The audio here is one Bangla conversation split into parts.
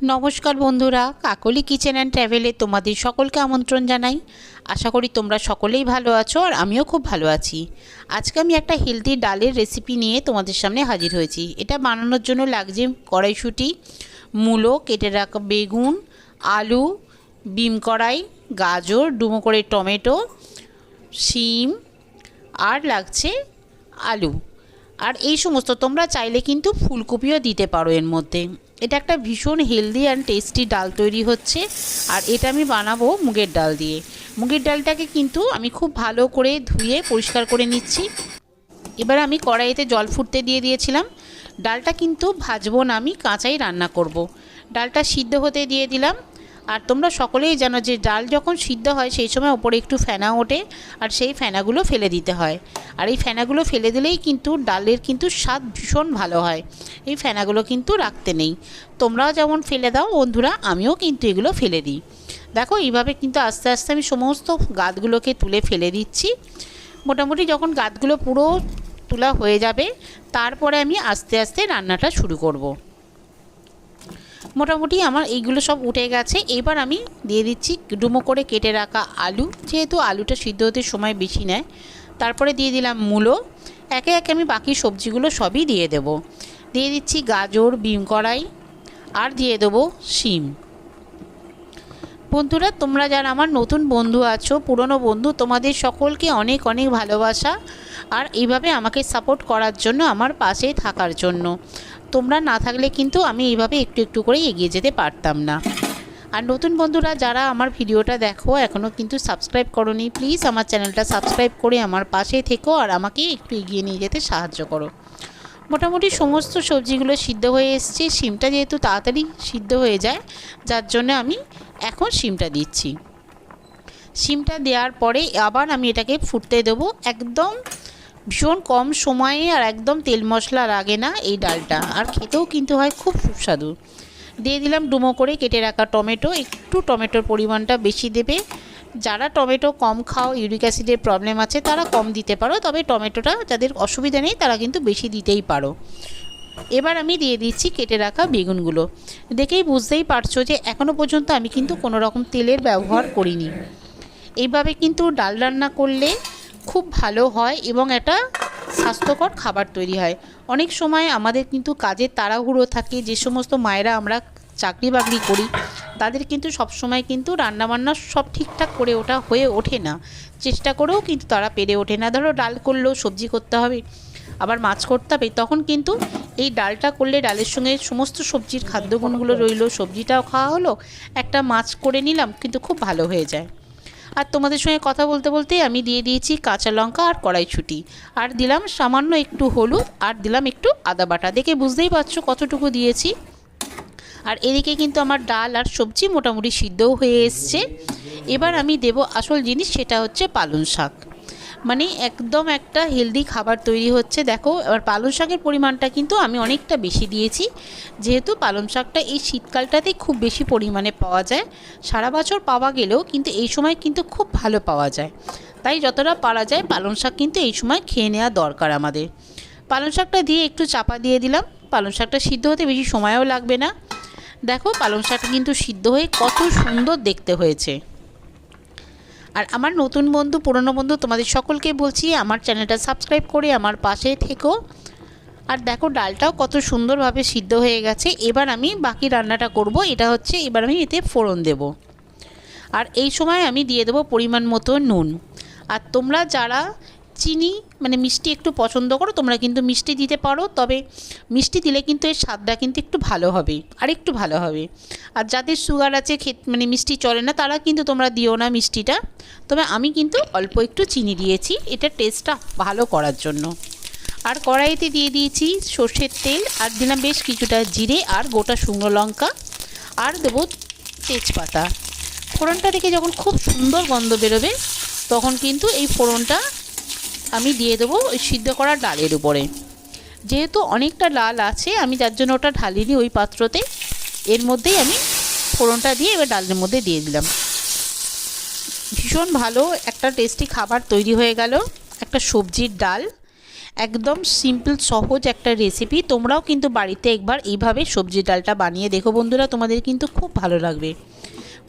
নমস্কার বন্ধুরা, কাকলি কিচেন অ্যান্ড ট্রাভেলে তোমাদের সকলকে আমন্ত্রণ জানাই। আশা করি তোমরা সকলেই ভালো আছো আর আমিও খুব ভালো আছি। আজকে আমি একটা হেলদি ডালের রেসিপি নিয়ে তোমাদের সামনে হাজির হয়েছি। এটা বানানোর জন্য লাগছে কড়াইশুঁটি, মূলো, কেটে রাখা বেগুন, আলু, বিম কড়াই, গাজর, ডুমো করে টমেটো, শিম আর লাগছে আলু। আর এই সমস্ত তোমরা চাইলে কিন্তু ফুলকপিও দিতে পারো এর মধ্যে। এটা একটা ভীষণ হেলদি অ্যান্ড টেস্টি ডাল তৈরি হচ্ছে। আর এটা আমি বানাবো মুগের ডাল দিয়ে। মুগের ডালটাকে কিন্তু আমি খুব ভালো করে ধুয়ে পরিষ্কার করে নিচ্ছি। এবার আমি কড়াইতে জল ফুটতে দিয়ে দিয়েছিলাম। ডালটা কিন্তু ভাজবো না, আমি কাঁচাই রান্না করব। ডালটা সিদ্ধ হতে দিয়ে দিলাম। আর তোমরা সকলেই জানো যে ডাল যখন সিদ্ধ হয় সেই সময় ওপরে একটু ফেনা ওঠে, আর সেই ফেনাগুলো ফেলে দিতে হয়। আর এই ফেনাগুলো ফেলে দিলেই কিন্তু ডালের কিন্তু স্বাদ ভীষণ ভালো হয়। এই ফেনাগুলো কিন্তু রাখতে নেই। তোমরাও যেমন ফেলে দাও বন্ধুরা, আমিও কিন্তু এগুলো ফেলে দিই। দেখো এইভাবে কিন্তু আস্তে আস্তে আমি সমস্ত গাদগুলোকে তুলে ফেলে দিচ্ছি। মোটামুটি যখন গাদগুলো পুরো তোলা হয়ে যাবে তারপরে আমি আস্তে আস্তে রান্নাটা শুরু করব। মোটামুটি আমার এইগুলো সব উঠে গেছে। এবার আমি দিয়ে দিচ্ছি ডুমো করে কেটে রাখা আলু, যেহেতু আলুটা সিদ্ধ হতে সময় বেশি নেয়। তারপরে দিয়ে দিলাম মূলো। একে একে আমি বাকি সবজিগুলো সবই দিয়ে দেব। দিয়ে দিচ্ছি গাজর, বিম কড়াই আর দিয়ে দেবো শিম। বন্ধুরা, তোমরা যারা আমার নতুন বন্ধু আছো, পুরনো বন্ধু, তোমাদের সকলকে অনেক অনেক ভালোবাসা। আর এইভাবে আমাকে সাপোর্ট করার জন্য, আমার পাশে থাকার জন্য। তোমরা না থাকলে কিন্তু আমি এইভাবে একটু একটু করে এগিয়ে যেতে পারতাম না। আর নতুন বন্ধুরা যারা আমার ভিডিওটা দেখো এখনও কিন্তু সাবস্ক্রাইব করোনি, প্লিজ আমার চ্যানেলটা সাবস্ক্রাইব করে আমার পাশে থেকো আর আমাকে একটু এগিয়ে নিয়ে যেতে সাহায্য করো। মোটামুটি সমস্ত সবজিগুলো সিদ্ধ হয়ে এসছে। শিমটা যেহেতু তাড়াতাড়ি সিদ্ধ হয়ে যায়, যার জন্য আমি এখন শিমটা দিচ্ছি। শিমটা দেওয়ার পরে আবার আমি এটাকে ফুটতে দেবো একদম ভীষণ কম সময়ে। আর একদম তেল মশলা লাগে না এই ডালটা, আর খেতেও কিন্তু হয় খুব সুস্বাদু। দিয়ে দিলাম ডুমো করে কেটে রাখা টমেটো। একটু টমেটোর পরিমাণটা বেশি দেবে। যারা টমেটো কম খাও, ইউরিক অ্যাসিডের প্রবলেম আছে, তারা কম দিতে পারো, তবে টমেটোটা যাদের অসুবিধা নেই তারা কিন্তু বেশি দিতেই পারো। এবার আমি দিয়ে দিচ্ছি কেটে রাখা বেগুনগুলো। দেখেই বুঝতেই পারছো যে এখনও পর্যন্ত আমি কিন্তু কোনো রকম তেলের ব্যবহার করিনি। এইভাবে কিন্তু ডাল রান্না করলে খুব ভালো হয় এবং একটা স্বাস্থ্যকর খাবার তৈরি হয়। অনেক সময় আমাদের কিন্তু কাজের তাড়াহুড়ো থাকে, যে সমস্ত মায়েরা আমরা চাকরি বাকরি করি তাদের কিন্তু সব সময় কিন্তু রান্নাবান্না সব ঠিকঠাক করে হয়ে ওঠে না। চেষ্টা করেও কিন্তু তারা পেরে ওঠে না। ধরো ডাল করলেও সবজি করতে হবে, আবার মাছ করতে হবে, তখন কিন্তু এই ডালটা করলে ডালের সঙ্গে সমস্ত সবজির খাদ্যগুণগুলো রইলো, সবজিটাও খাওয়া হলো, একটা মাছ করে নিলাম, কিন্তু খুব ভালো হয়ে যায়। আর তোমাদের সঙ্গে কথা বলতে বলতেই আমি দিয়ে দিয়েছি কাঁচা লঙ্কা আর কড়াইশুঁটি, আর দিলাম সামান্য একটু হলুদ, আর দিলাম একটু আদা বাটা। দেখে বুঝতেই পারছো কতটুকু দিয়েছি। আর এদিকে কিন্তু আমার ডাল আর সবজি মোটামুটি সিদ্ধও হয়ে এসছে। এবার আমি দেব আসল জিনিস, সেটা হচ্ছে পালং শাক। মানে একদম একটা হেলদি খাবার তৈরি হচ্ছে। দেখো এবার পালং শাকের পরিমাণটা কিন্তু আমি অনেকটা বেশি দিয়েছি, যেহেতু পালং শাকটা এই শীতকালটাতেই খুব বেশি পরিমাণে পাওয়া যায়। সারা বছর পাওয়া গেলেও কিন্তু এই সময় কিন্তু খুব ভালো পাওয়া যায়। তাই যতটা পারা যায় পালং শাক কিন্তু এই সময় খেয়ে নেওয়া দরকার আমাদের। পালং শাকটা দিয়ে একটু চাপা দিয়ে দিলাম। পালং শাকটা সিদ্ধ হতে বেশি সময়ও লাগবে না। দেখো পালং শাকটা কিন্তু সিদ্ধ হয়ে কত সুন্দর দেখতে হয়েছে। আর আমার নতুন বন্ধু, পুরনো বন্ধু, তোমাদের সকলকে বলছি আমার চ্যানেলটা সাবস্ক্রাইব করে আমার পাশে থেকো। আর দেখো ডালটাও কত সুন্দরভাবে সিদ্ধ হয়ে গেছে। এবার আমি বাকি রান্নাটা করব। এটা হচ্ছে এবার আমি এতে ফোড়ন দেব। আর এই সময় আমি দিয়ে দেবো পরিমাণ মতো নুন। আর তোমরা যারা চিনি মানে মিষ্টি একটু পছন্দ করো তোমরা কিন্তু মিষ্টি দিতে পারো, তবে মিষ্টি দিলে কিন্তু এর স্বাদটা কিন্তু একটু ভালো হবে, আর একটু ভালো হবে। আর যাদের সুগার আছে মানে মিষ্টি চলে না, তারা কিন্তু তোমরা দিও না মিষ্টিটা। তবে আমি কিন্তু অল্প একটু চিনি দিয়েছি, এটা টেস্টটা ভালো করার জন্য। আর কড়াইতে দিয়ে দিয়েছি সর্ষের তেল, আর দিলাম বেশ কিছুটা জিরে আর গোটা শুকনো লঙ্কা, আর দেবো তেজপাতা। ফোড়নটা থেকে যখন খুব সুন্দর গন্ধ বেরোবে তখন কিন্তু এই ফোড়নটা আমি দিয়ে দেবো ওই সিদ্ধ করা ডালের উপরে। যেহেতু অনেকটা ডাল আছে আমি যার জন্য ওটা ঢালিনি ওই পাত্রতে, এর মধ্যেই আমি ফোড়নটা দিয়ে এবার ডালের মধ্যে দিয়ে দিলাম। ভীষণ ভালো একটা টেস্টি খাবার তৈরি হয়ে গেল, একটা সবজির ডাল। একদম সিম্পল সহজ একটা রেসিপি। তোমরাও কিন্তু বাড়িতে একবার এইভাবে সবজির ডালটা বানিয়ে দেখো বন্ধুরা, তোমাদের কিন্তু খুব ভালো লাগবে।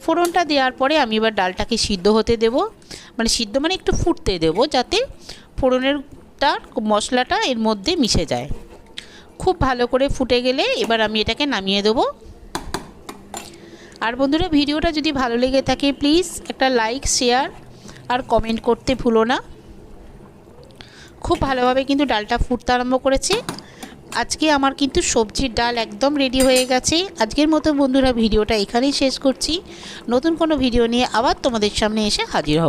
ফোড়নটা দেওয়ার পরে আমি এবার ডালটাকে সিদ্ধ হতে দেব, মানে সিদ্ধ মানে একটু ফুটতে দেব, যাতে ফোড়নেরটার মশলাটা এর মধ্যে মিশে যায়। খুব ভালো করে ফুটে গেলে এবার আমি এটাকে নামিয়ে দেবো। আর বন্ধুরা, ভিডিওটা যদি ভালো লেগে থাকে প্লিজ একটা লাইক, শেয়ার আর কমেন্ট করতে ভুলো না। খুব ভালোভাবে কিন্তু ডালটা ফুটতে আরম্ভ করেছে। আজকে আমার কিন্তু সবজির ডাল একদম রেডি হয়ে গেছে। আজকের মতো বন্ধুরা ভিডিওটা এখানেই শেষ করছি। নতুন কোনো ভিডিও নিয়ে আবার তোমাদের সামনে এসে হাজির হব।